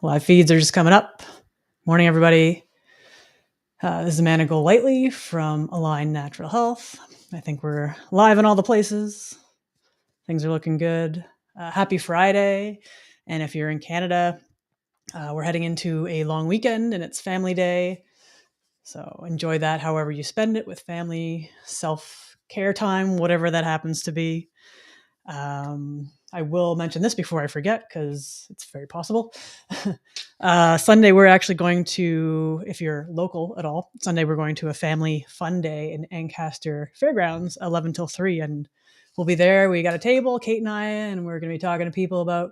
Live feeds are just coming up. Morning, everybody. This is Amanda Golightly from Align Natural Health. I think we're live in all the places. Things are looking good. Happy Friday. And if you're in Canada, we're heading into a long weekend and it's family day. So enjoy that however you spend it, with family, self-care time, whatever that happens to be. I will mention this before I forget, because it's very possible. Sunday, we're actually going to, if you're local at all, Sunday, we're going to a family fun day in Ancaster Fairgrounds, 11 till 3. And we'll be there. We got a table, Kate and I, and we're going to be talking to people about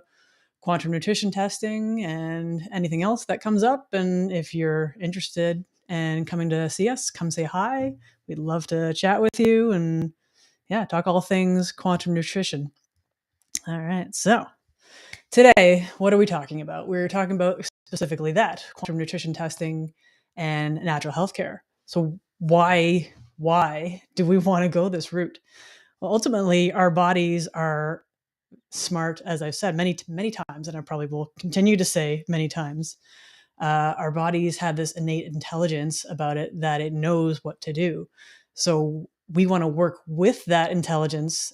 quantum nutrition testing and anything else that comes up. And if you're interested in coming to see us, come say hi. We'd love to chat with you and talk all things quantum nutrition. All right. So today, what are we talking about? We're talking about specifically that quantum nutrition testing and natural healthcare. So why do we want to go this route? Well, ultimately, our bodies are smart, as I've said many times, and I probably will continue to say many times. Our bodies have this innate intelligence about it that it knows what to do. So we want to work with that intelligence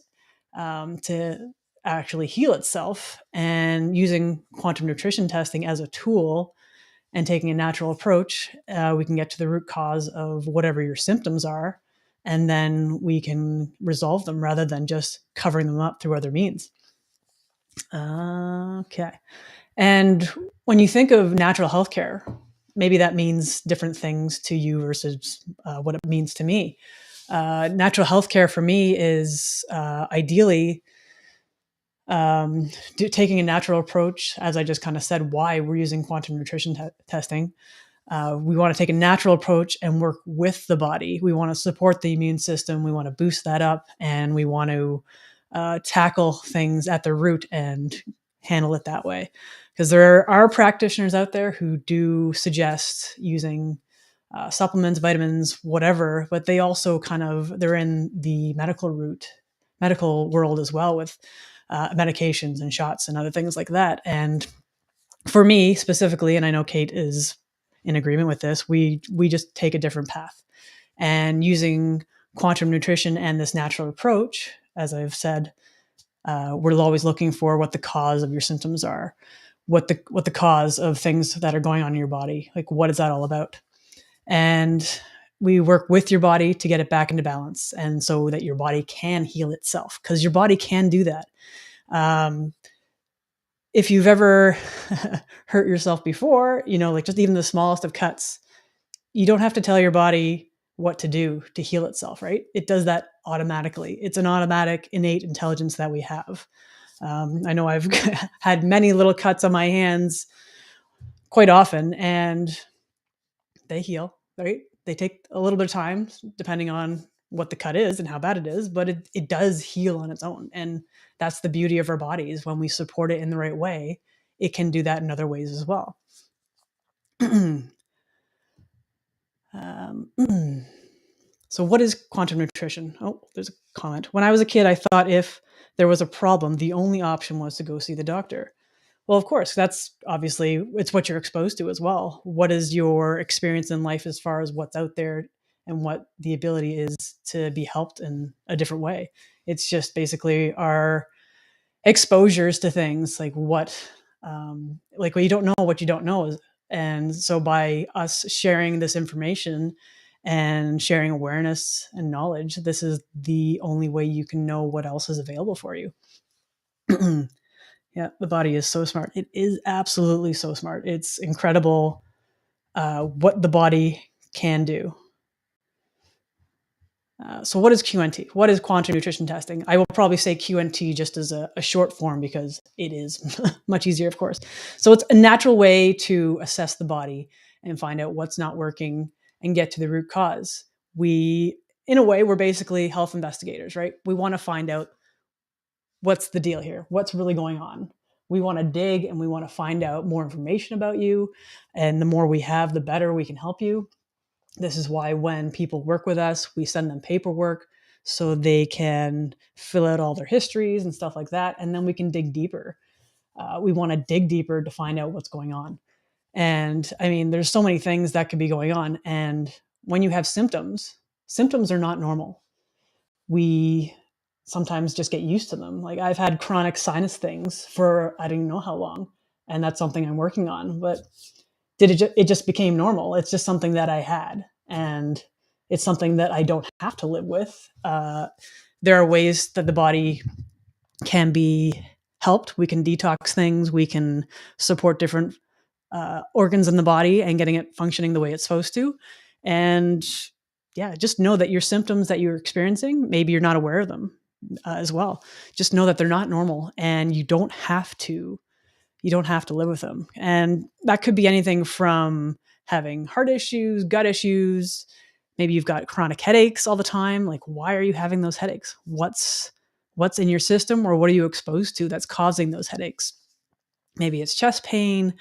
to actually heal itself, and using quantum nutrition testing as a tool and taking a natural approach, we can get to the root cause of whatever your symptoms are, and then we can resolve them rather than just covering them up through other means. Okay. And when you think of natural healthcare, maybe that means different things to you versus what it means to me. Natural healthcare for me is ideally taking a natural approach, as I just kind of said, why we're using quantum nutrition testing. We want to take a natural approach and work with the body. We want to support the immune system. We want to boost that up, and we want to tackle things at the root and handle it that way. Because there are practitioners out there who do suggest using supplements, vitamins, whatever, but they also they're in the medical world as well, with medications and shots and other things like that. And for me specifically, and I know Kate is in agreement with this, we just take a different path. And using quantum nutrition and this natural approach, as I've said, we're always looking for what the cause of your symptoms are, what the cause of things that are going on in your body, like what is that all about? And we work with your body to get it back into balance, and so that your body can heal itself, because your body can do that. If you've ever hurt yourself before, like just even the smallest of cuts, you don't have to tell your body what to do to heal itself, right? It does that automatically. It's an automatic, innate intelligence that we have. I know I've had many little cuts on my hands quite often, and they heal, right? They take a little bit of time depending on what the cut is and how bad it is, but it does heal on its own. And that's the beauty of our bodies. When we support it in the right way, it can do that in other ways as well. So what is quantum nutrition? Oh, there's a comment. When I was a kid, I thought if there was a problem, the only option was to go see the doctor. Well, of course, that's obviously, it's what you're exposed to as well. What is your experience in life as far as what's out there and what the ability is to be helped in a different way? It's just basically our exposures to things, like what you don't know what you don't know. And so by us sharing this information and sharing awareness and knowledge, this is the only way you can know what else is available for you. Yeah, the body is so smart. It is absolutely so smart. It's incredible what the body can do. So what is QNT? What is quantum nutrition testing? I will probably say QNT just as a short form, because it is much easier, of course. So it's a natural way to assess the body and find out what's not working and get to the root cause. In a way, we're basically health investigators, right? We want to find out what's the deal here, what's really going on. We want to dig and we want to find out more information about you. And the more we have, the better we can help you. This is why when people work with us, we send them paperwork so they can fill out all their histories and stuff like that. And then we can dig deeper. We want to dig deeper to find out what's going on. And I mean, there's so many things that could be going on. And when you have symptoms, symptoms are not normal. We sometimes just get used to them. Like I've had chronic sinus things for I don't know how long, and that's something I'm working on. But it just became normal. It's just something that I had, and it's something that I don't have to live with. There are ways that the body can be helped. We can detox things. We can support different organs in the body and getting it functioning the way it's supposed to. And yeah, just know that your symptoms that you're experiencing, maybe you're not aware of them as well. Just know that they're not normal, and you don't have to live with them. And that could be anything from having heart issues, gut issues. Maybe you've got chronic headaches all the time. Like, why are you having those headaches? What's in your system, or what are you exposed to that's causing those headaches? Maybe it's chest pain.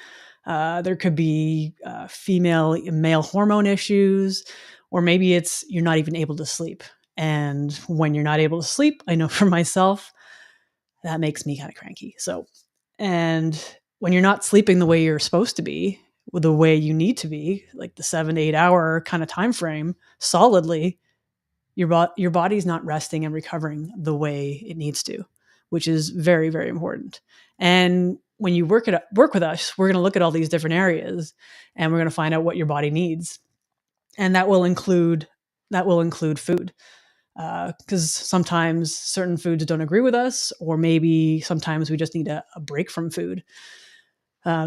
There could be male hormone issues, or maybe it's you're not even able to sleep. And when you're not able to sleep, I know for myself, that makes me kind of cranky. So, and when you're not sleeping the way you're supposed to be, the way you need to be, like the 7 to 8 hour kind of time frame, solidly, your body's not resting and recovering the way it needs to, which is very, very important. And when you work with us, we're going to look at all these different areas, and we're going to find out what your body needs, and that will include food, because sometimes certain foods don't agree with us, or maybe sometimes we just need a break from food.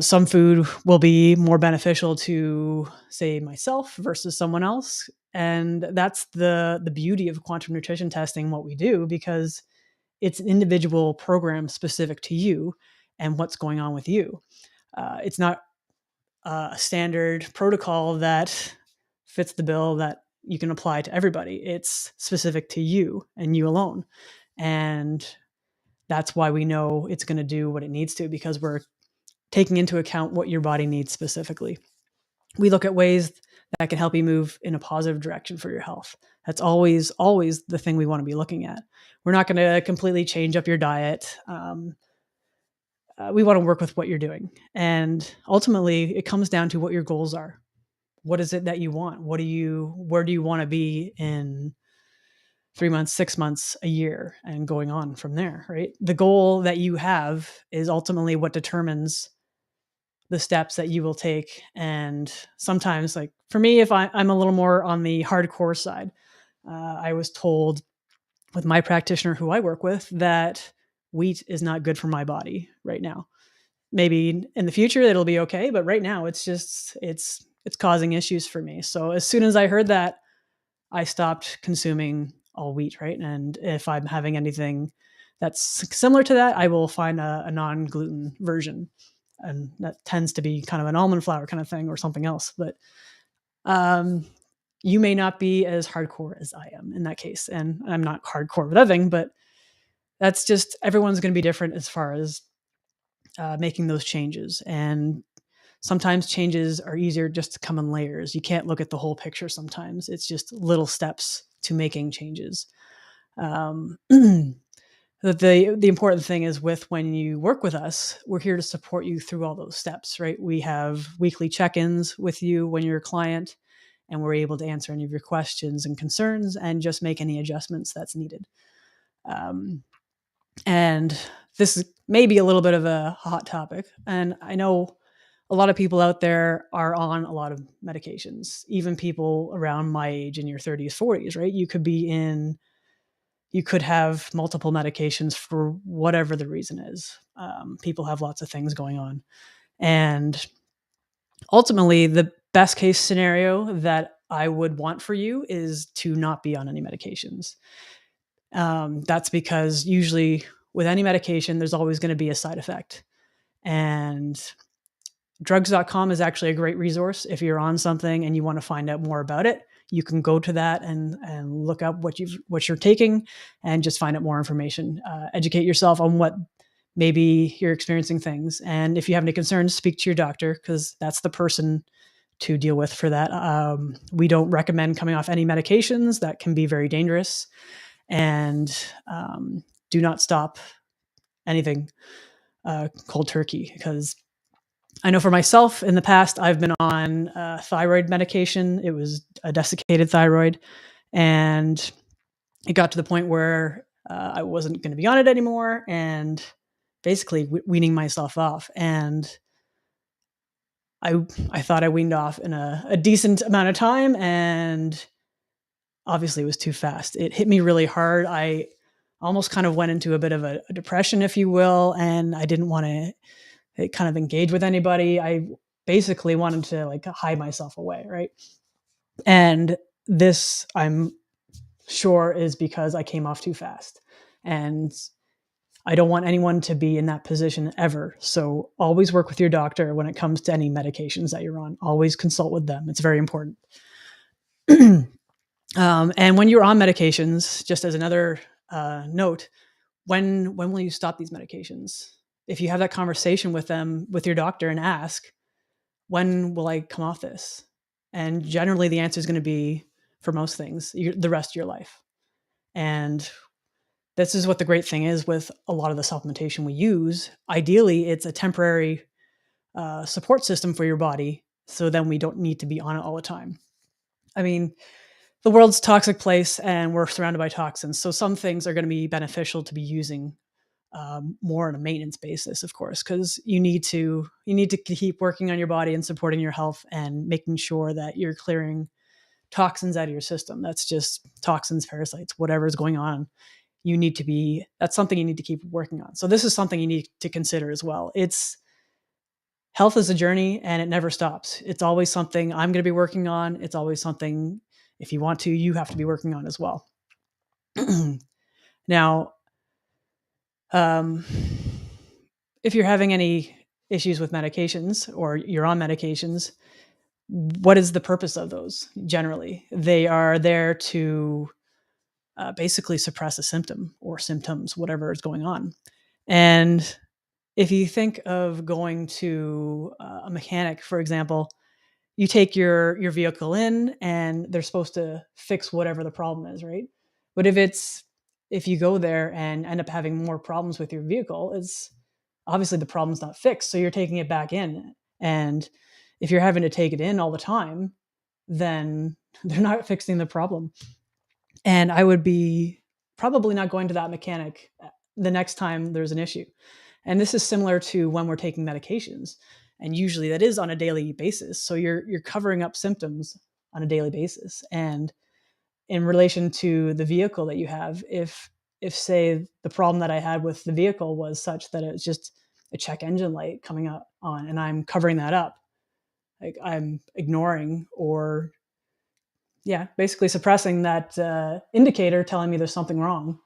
Some food will be more beneficial to, say, myself versus someone else. And that's the beauty of quantum nutrition testing, what we do, because it's an individual program specific to you and what's going on with you. It's not a standard protocol that fits the bill that you can apply to everybody. It's specific to you and you alone. And that's why we know it's going to do what it needs to, because we're taking into account what your body needs specifically. We look at ways that can help you move in a positive direction for your health. That's always the thing we want to be looking at. We're not going to completely change up your diet. We want to work with what you're doing. And ultimately, it comes down to what your goals are. What is it that you want? Where do you want to be in 3 months, 6 months, a year, and going on from there, right? The goal that you have is ultimately what determines the steps that you will take. And sometimes, like for me, if I'm a little more on the hardcore side, I was told with my practitioner who I work with that wheat is not good for my body right now. Maybe in the future it'll be okay, but right now it's causing issues for me. So as soon as I heard that, I stopped consuming all wheat, right? And if I'm having anything that's similar to that, I will find a non-gluten version. And that tends to be kind of an almond flour kind of thing or something else. But you may not be as hardcore as I am in that case. And I'm not hardcore with everything, but that's just, everyone's going to be different as far as making those changes. And sometimes changes are easier just to come in layers. You can't look at the whole picture sometimes. It's just little steps to making changes. The important thing is when you work with us, we're here to support you through all those steps, right? We have weekly check-ins with you when you're a client, and we're able to answer any of your questions and concerns and just make any adjustments that's needed. And this is maybe a little bit of a hot topic. And I know a lot of people out there are on a lot of medications, even people around my age in your 30s, 40s, right? You could have multiple medications for whatever the reason is. People have lots of things going on. And ultimately, the best case scenario that I would want for you is to not be on any medications. That's because usually with any medication, there's always going to be a side effect. And drugs.com is actually a great resource. If you're on something and you want to find out more about it, you can go to that and look up what you're taking and just find out more information. Educate yourself on what maybe you're experiencing things. And if you have any concerns, speak to your doctor, because that's the person to deal with for that. We don't recommend coming off any medications. That can be very dangerous. And do not stop anything cold turkey, because I know for myself in the past, I've been on thyroid medication. It was a desiccated thyroid, and it got to the point where I wasn't going to be on it anymore, and basically weaning myself off. And I thought I weaned off in a decent amount of time, and obviously it was too fast. It hit me really hard. I almost kind of went into a bit of a depression, if you will, and I didn't want to kind of engage with anybody. I basically wanted to like hide myself away, right? And this, I'm sure, is because I came off too fast. And I don't want anyone to be in that position ever. So always work with your doctor when it comes to any medications that you're on. Always consult with them. It's very important. And when you're on medications, just as another note, when will you stop these medications? If you have that conversation with them, with your doctor, and ask, when will I come off this? And generally the answer is going to be, for most things, the rest of your life. And this is what the great thing is with a lot of the supplementation we use. Ideally, it's a temporary support system for your body, so then we don't need to be on it all the time. I mean, the world's a toxic place and we're surrounded by toxins. So some things are going to be beneficial to be using more on a maintenance basis, of course, because you need to keep working on your body and supporting your health and making sure that you're clearing toxins out of your system. That's just toxins, parasites, whatever is going on. That's something you need to keep working on. So this is something you need to consider as well. Health is a journey and it never stops. It's always something I'm going to be working on. It's always something, if you want to, you have to be working on as well. Now, if you're having any issues with medications or you're on medications, what is the purpose of those? Generally, they are there to basically suppress a symptom or symptoms, whatever is going on. And if you think of going to a mechanic, for example, you take your vehicle in and they're supposed to fix whatever the problem is, right? But if you go there and end up having more problems with your vehicle, it's obviously the problem's not fixed. So you're taking it back in. And if you're having to take it in all the time, then they're not fixing the problem. And I would be probably not going to that mechanic the next time there's an issue. And this is similar to when we're taking medications. And usually that is on a daily basis. So you're covering up symptoms on a daily basis. And in relation to the vehicle that you have, if say the problem that I had with the vehicle was such that it's just a check engine light coming up on, and I'm covering that up, like I'm ignoring or basically suppressing that indicator telling me there's something wrong,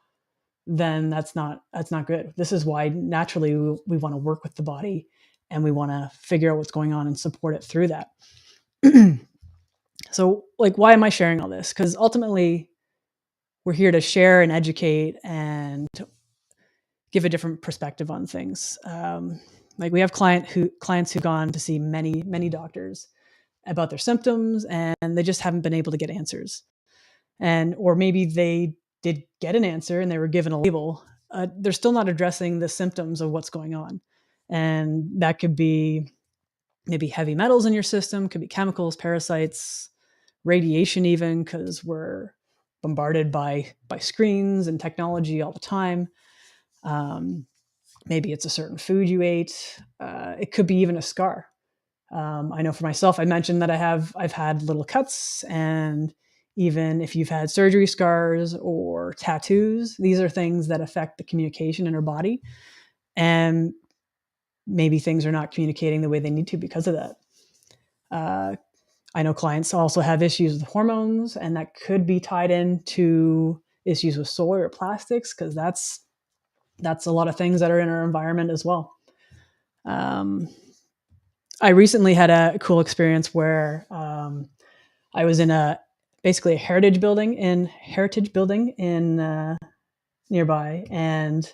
then that's not good. This is why naturally we want to work with the body and we want to figure out what's going on and support it through that. So like, why am I sharing all this? Because ultimately we're here to share and educate and give a different perspective on things. Like we have clients who've gone to see many doctors about their symptoms and they just haven't been able to get answers. Or maybe they did get an answer and they were given a label. They're still not addressing the symptoms of what's going on. And that could be maybe heavy metals in your system, could be chemicals, parasites, radiation even, because we're bombarded by screens and technology all the time. Maybe it's a certain food you ate. It could be even a scar. I know for myself, I mentioned that I've had little cuts, and even if you've had surgery scars or tattoos, these are things that affect the communication in our body. And maybe things are not communicating the way they need to because of that. I know clients also have issues with hormones, and that could be tied into issues with soy or plastics, because that's a lot of things that are in our environment as well. I recently had a cool experience where I was in basically a heritage building in nearby, and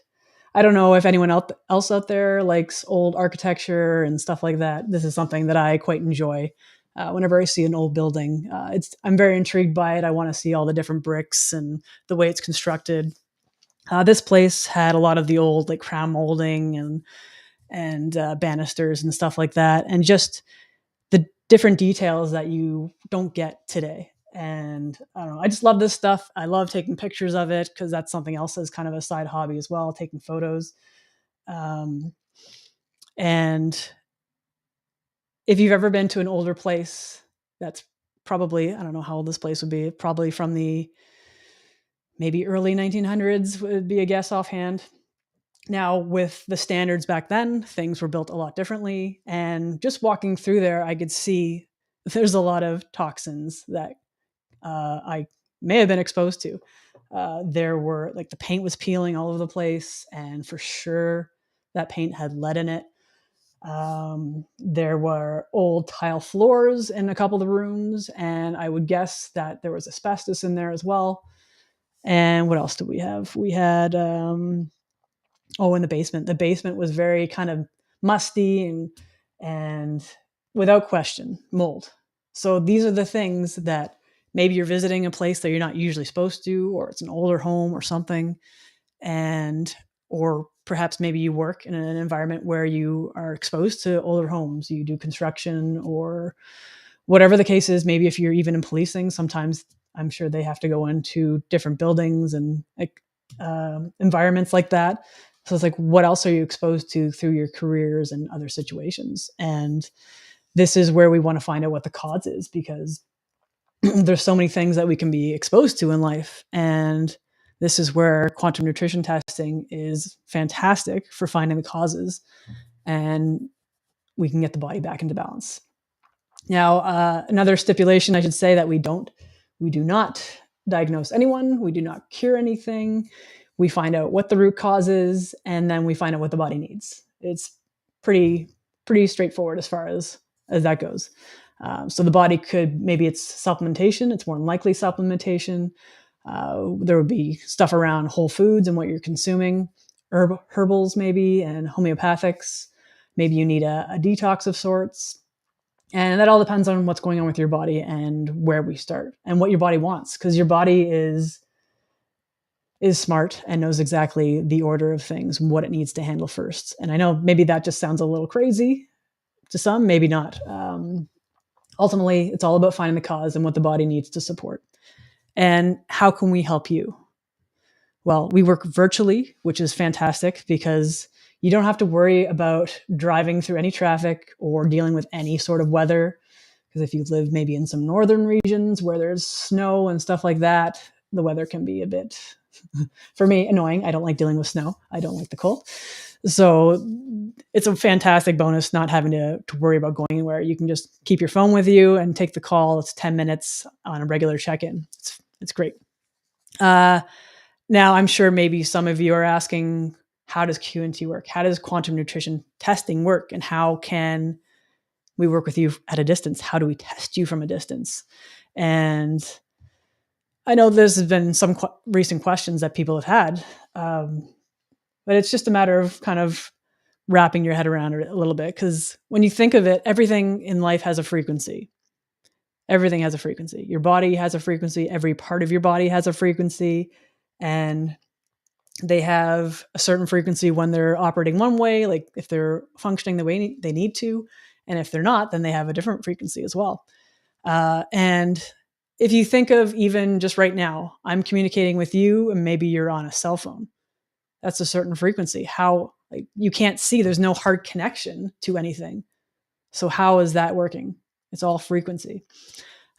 I don't know if anyone else out there likes old architecture and stuff like that. This is something that I quite enjoy. Whenever I see an old building, I'm very intrigued by it. I want to see all the different bricks and the way it's constructed. This place had a lot of the old like crown molding and banisters and stuff like that, and just the different details that you don't get today. And I don't know, I just love this stuff. I love taking pictures of it because that's something else as kind of a side hobby as well, taking photos. Um, and if you've ever been to an older place, that's probably, I don't know how old this place would be, probably from the maybe early 1900s would be a guess offhand. Now, with the standards back then, things were built a lot differently. And just walking through there, I could see there's a lot of toxins that I may have been exposed to. There were like the paint was peeling all over the place, and for sure that paint had lead in it. There were old tile floors in a couple of the rooms, and I would guess that there was asbestos in there as well. And what else did we have? We had in the basement. The basement was very kind of musty and without question, mold. So these are the things that maybe you're visiting a place that you're not usually supposed to, or it's an older home or something, and or perhaps maybe you work in an environment where you are exposed to older homes. You do construction or whatever the case is. Maybe if you're even in policing, sometimes I'm sure they have to go into different buildings and like environments like that. So it's like, what else are you exposed to through your careers and other situations? And this is where we want to find out what the cause is, because there's so many things that we can be exposed to in life. And this is where quantum nutrition testing is fantastic for finding the causes, and we can get the body back into balance. Now, another stipulation I should say that we do not diagnose anyone. We do not cure anything. We find out what the root cause is, and then we find out what the body needs. It's pretty straightforward as far as that goes. So the body could, maybe it's supplementation. It's more than likely supplementation. There would be stuff around whole foods and what you're consuming, herbals maybe, and homeopathics. Maybe you need a detox of sorts. And that all depends on what's going on with your body and where we start and what your body wants, because your body is smart and knows exactly the order of things and what it needs to handle first. And I know maybe that just sounds a little crazy to some, maybe not. Ultimately, it's all about finding the cause and what the body needs to support. And how can we help you? Well, we work virtually, which is fantastic because you don't have to worry about driving through any traffic or dealing with any sort of weather. Because if you live maybe in some northern regions where there's snow and stuff like that, the weather can be a bit, for me, annoying. I don't like dealing with snow. I don't like the cold. So it's a fantastic bonus not having to worry about going anywhere. You can just keep your phone with you and take the call. It's 10 minutes on a regular check-in. It's great. Now, I'm sure maybe some of you are asking, how does QNT work? How does quantum nutrition testing work? And how can we work with you at a distance? How do we test you from a distance? And I know there's been some recent questions that people have had, but it's just a matter of kind of wrapping your head around it a little bit. Because when you think of it, everything in life has a frequency. Everything has a frequency. Your body has a frequency. Every part of your body has a frequency. And they have a certain frequency when they're operating one way, like if they're functioning the way they need to. And if they're not, then they have a different frequency as well. And if you think of even just right now, I'm communicating with you and maybe you're on a cell phone. That's a certain frequency. How, like, you can't see, there's no hard connection to anything. So how is that working? It's all frequency.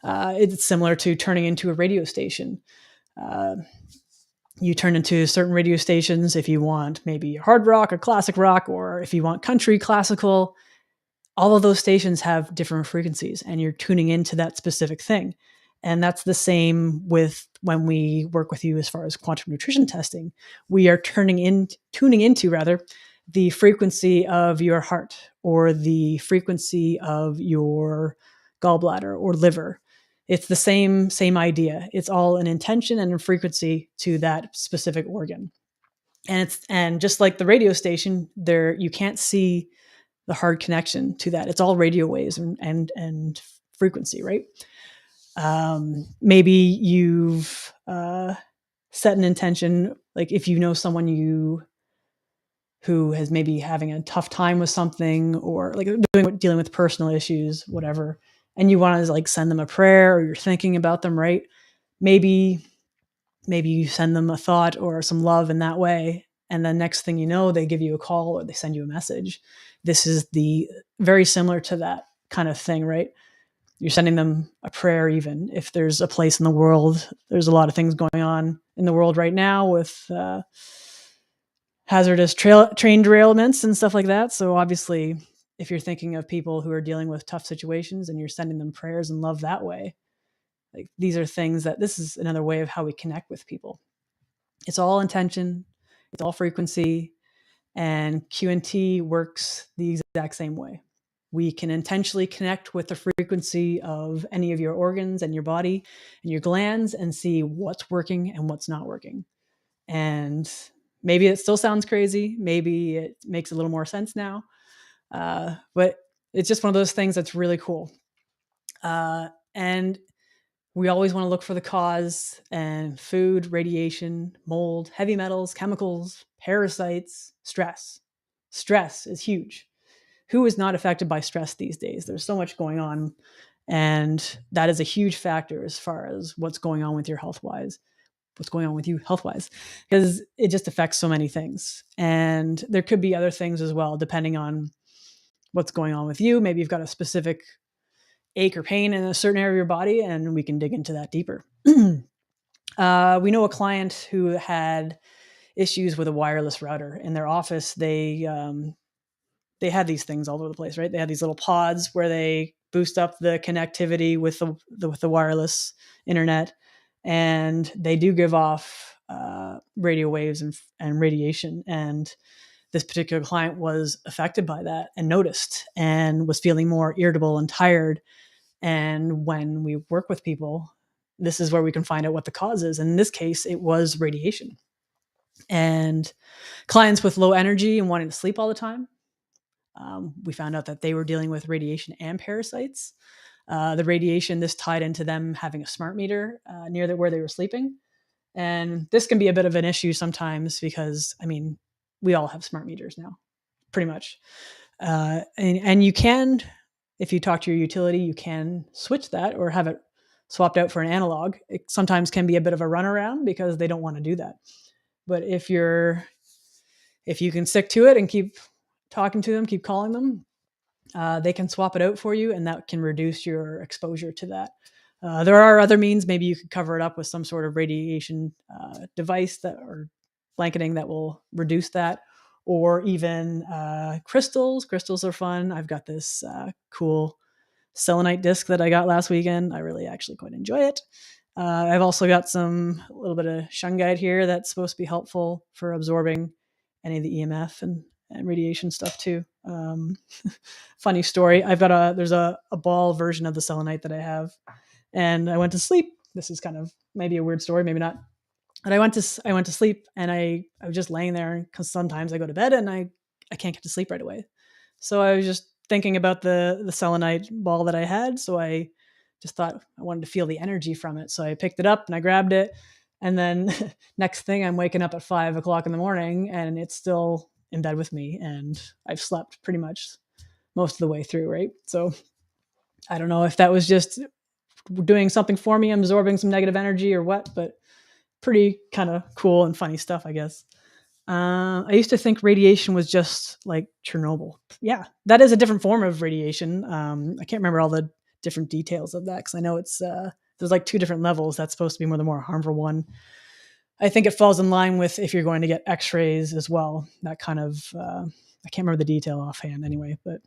It's similar to turning into a radio station. You turn into certain radio stations if you want maybe hard rock or classic rock, or if you want country, classical. All of those stations have different frequencies and you're tuning into that specific thing. And that's the same with when we work with you as far as quantum nutrition testing. We are tuning into the frequency of your heart or the frequency of your gallbladder or liver. It's the same idea. It's all an intention and a frequency to that specific organ. And just like the radio station, there you can't see the hard connection to that. It's all radio waves and frequency, right? Maybe you've set an intention, like if you know someone you who has maybe having a tough time with something, or like dealing with personal issues, whatever, and you want to like send them a prayer, or you're thinking about them, right? Maybe you send them a thought or some love in that way, and then next thing you know, they give you a call or they send you a message. This is the very similar to that kind of thing, right? You're sending them a prayer. Even if there's a place in the world, there's a lot of things going on in the world right now with hazardous train derailments and stuff like that. So obviously, if you're thinking of people who are dealing with tough situations and you're sending them prayers and love that way, like these are things that this is another way of how we connect with people. It's all intention, it's all frequency, and QNT works the exact same way. We can intentionally connect with the frequency of any of your organs and your body and your glands and see what's working and what's not working. And maybe it still sounds crazy. Maybe it makes a little more sense now. But it's just one of those things that's really cool. And we always want to look for the cause, and food, radiation, mold, heavy metals, chemicals, parasites, stress. Stress is huge. Who is not affected by stress these days? There's so much going on. And that is a huge factor as far as what's going on with your health wise, because it just affects so many things. And there could be other things as well, depending on what's going on with you. Maybe you've got a specific ache or pain in a certain area of your body, and we can dig into that deeper. We know a client who had issues with a wireless router in their office. They had these things all over the place, right? They had these little pods where they boost up the connectivity with the wireless internet, and they do give off radio waves and radiation. And this particular client was affected by that and noticed and was feeling more irritable and tired. And when we work with people, this is where we can find out what the cause is. And in this case, it was radiation. And clients with low energy and wanting to sleep all the time, we found out that they were dealing with radiation and parasites. The radiation, this tied into them having a smart meter near where they were sleeping. And this can be a bit of an issue sometimes because, I mean, we all have smart meters now, pretty much. And you can, if you talk to your utility, you can switch that or have it swapped out for an analog. It sometimes can be a bit of a runaround because they don't want to do that. But if you can stick to it and keep talking to them, keep calling them, they can swap it out for you, and that can reduce your exposure to that. There are other means. Maybe you could cover it up with some sort of radiation device or blanketing that will reduce that, or even crystals. Crystals are fun. I've got this cool selenite disc that I got last weekend. I really actually quite enjoy it. I've also got a little bit of shungite here that's supposed to be helpful for absorbing any of the EMF and radiation stuff too. Funny story. There's a ball version of the selenite that I have, and I went to sleep. This is kind of maybe a weird story, maybe not. But I went to sleep, and I was just laying there because sometimes I go to bed and I can't get to sleep right away. So I was just thinking about the selenite ball that I had. So I just thought I wanted to feel the energy from it. So I picked it up and I grabbed it. And then next thing, I'm waking up at 5:00 in the morning and it's still in bed with me. And I've slept pretty much most of the way through, right? So I don't know if that was just doing something for me, absorbing some negative energy or what, but pretty kind of cool and funny stuff, I guess. I used to think radiation was just like Chernobyl. Yeah, that is a different form of radiation. I can't remember all the different details of that because I know it's there's like 2 different levels. That's supposed to be the more harmful one. I think it falls in line with if you're going to get X-rays as well. That kind of I can't remember the detail offhand anyway, but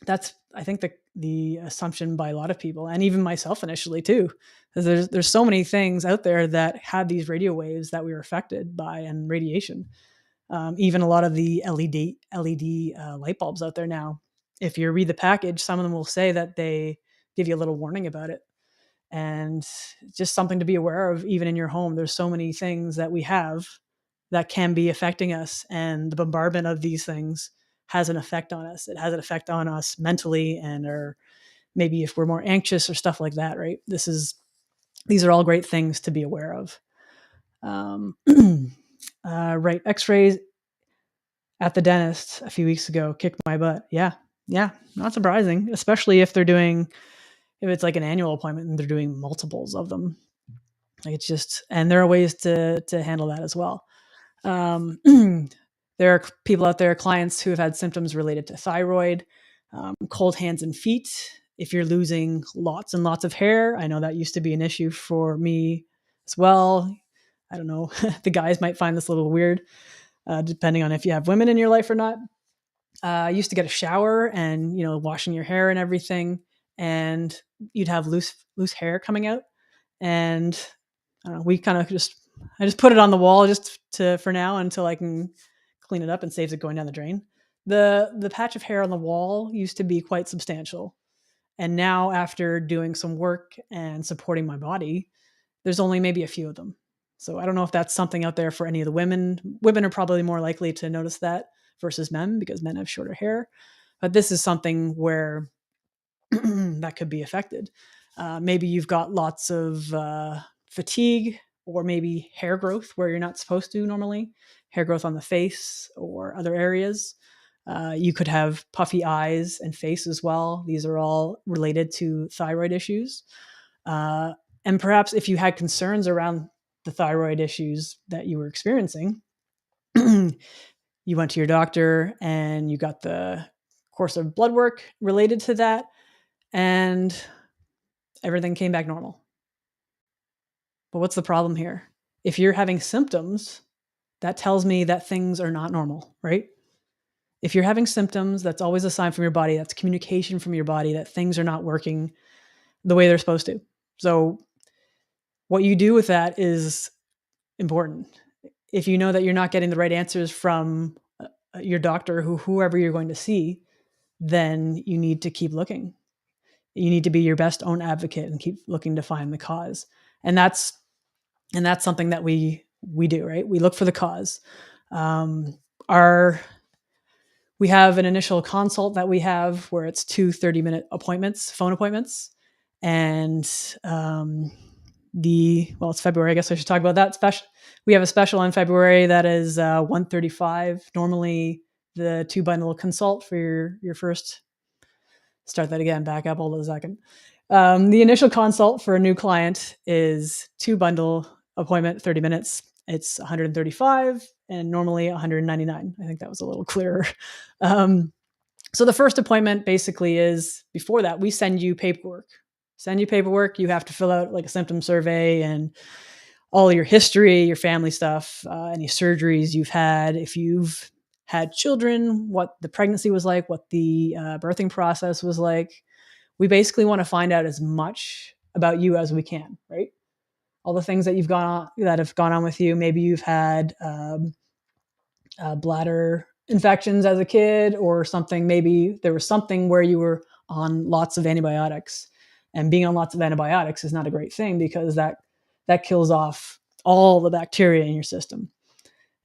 that's I think the assumption by a lot of people, and even myself initially too. There's so many things out there that had these radio waves that we were affected by, and radiation. Even a lot of the LED light bulbs out there now. If you read the package, some of them will say that they give you a little warning about it, and just something to be aware of. Even in your home, there's so many things that we have that can be affecting us, and the bombardment of these things has an effect on us. It has an effect on us mentally, and or maybe if we're more anxious or stuff like that, right? These are all great things to be aware of. right, X-rays at the dentist a few weeks ago kicked my butt. Yeah, not surprising, especially if it's like an annual appointment and they're doing multiples of them. Like it's just, and there are ways to handle that as well. Um, there are people out there, clients who have had symptoms related to thyroid, cold hands and feet. If you're losing lots and lots of hair, I know that used to be an issue for me as well. I don't know. The guys might find this a little weird, depending on if you have women in your life or not. I used to get a shower and, washing your hair and everything, and you'd have loose hair coming out. And I don't know, I just put it on the wall for now until I can clean it up and saves it going down the drain. The patch of hair on the wall used to be quite substantial. And now after doing some work and supporting my body, there's only maybe a few of them. So I don't know if that's something out there for any of the women. Women are probably more likely to notice that versus men because men have shorter hair. But this is something where that could be affected. Maybe you've got lots of fatigue or maybe hair growth where you're not supposed to normally, hair growth on the face or other areas. You could have puffy eyes and face as well. These are all related to thyroid issues. And perhaps if you had concerns around the thyroid issues that you were experiencing, you went to your doctor and you got the course of blood work related to that, and everything came back normal. But what's the problem here? If you're having symptoms, that tells me that things are not normal, right? If you're having symptoms, that's always a sign from your body. That's communication from your body that things are not working the way they're supposed to. So what you do with that is important. If you know that you're not getting the right answers from your doctor, whoever you're going to see, then you need to keep looking. You need to be your best own advocate and keep looking to find the cause. And that's something that we do, right? We look for the cause. We have an initial consult that we have where it's 2 30-minute appointments, phone appointments. And it's February. I guess I should talk about that special. We have a special in February that is $135. Normally the 2-bundle consult for your first, start that again, back up, hold on a second. The initial consult for a new client is 2-bundle appointment, 30 minutes. It's $135 and normally $199. I think that was a little clearer. So the first appointment basically is, before that, we send you paperwork. You have to fill out like a symptom survey and all your history, your family stuff, any surgeries you've had, if you've had children, what the pregnancy was like, what the birthing process was like. We basically want to find out as much about you as we can, right? All the things that have gone on with you. Maybe you've had bladder infections as a kid or something. Maybe there was something where you were on lots of antibiotics, and being on lots of antibiotics is not a great thing because that kills off all the bacteria in your system.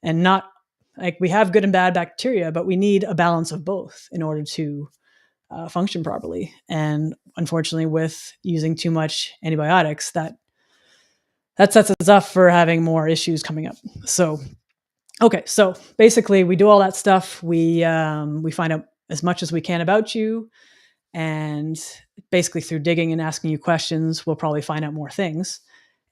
And not like, we have good and bad bacteria, but we need a balance of both in order to function properly. And unfortunately, with using too much antibiotics, that sets us up for having more issues coming up. So basically we do all that stuff. We find out as much as we can about you, and basically through digging and asking you questions, we'll probably find out more things.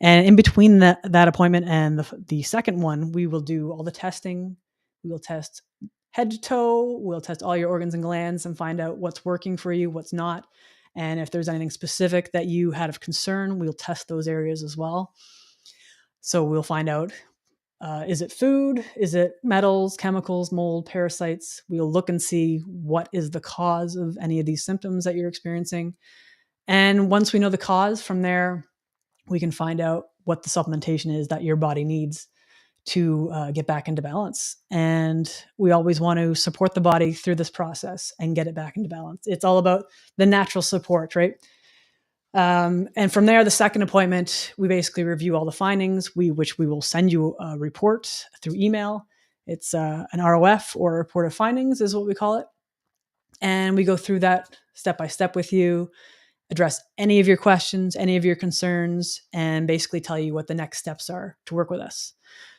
And in between that appointment and the second one, we will do all the testing. We will test head to toe. We'll test all your organs and glands and find out what's working for you, what's not. And if there's anything specific that you had of concern, we'll test those areas as well. So we'll find out, is it food? Is it metals, chemicals, mold, parasites? We'll look and see what is the cause of any of these symptoms that you're experiencing. And once we know the cause, from there, we can find out what the supplementation is that your body needs to get back into balance. And we always want to support the body through this process and get it back into balance. It's all about the natural support, right? And from there, the second appointment, we basically review all the findings, which we will send you a report through email. It's an ROF, or a report of findings is what we call it. And we go through that step by step with you, address any of your questions, any of your concerns, and basically tell you what the next steps are to work with us.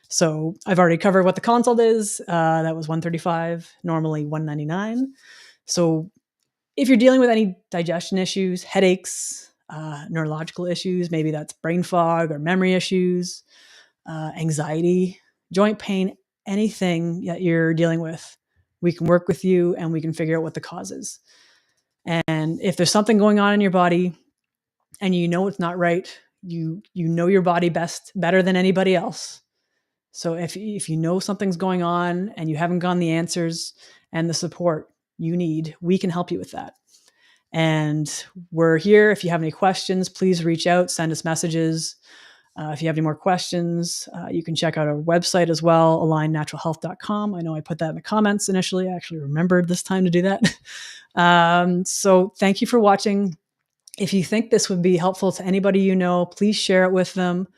So I've already covered what the consult is. That was $135, normally $199. So if you're dealing with any digestion issues, headaches, neurological issues, maybe that's brain fog or memory issues, anxiety, joint pain, anything that you're dealing with, we can work with you and we can figure out what the cause is. And if there's something going on in your body and you know it's not right, you know your body better than anybody else. So if you know something's going on and you haven't gotten the answers and the support you need, we can help you with that. And we're here. If you have any questions, please reach out, send us messages. If you have any more questions, you can check out our website as well, alignnaturalhealth.com. I know I put that in the comments initially. I actually remembered this time to do that. So thank you for watching. If you think this would be helpful to anybody you know, please share it with them.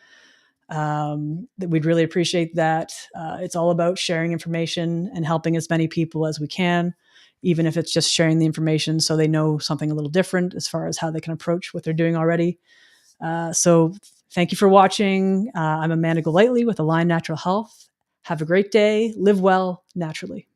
We'd really appreciate that. It's all about sharing information and helping as many people as we can, even if it's just sharing the information so they know something a little different as far as how they can approach what they're doing already. So thank you for watching. I'm Amanda Golightly with Align Natural Health. Have a great day. Live well naturally.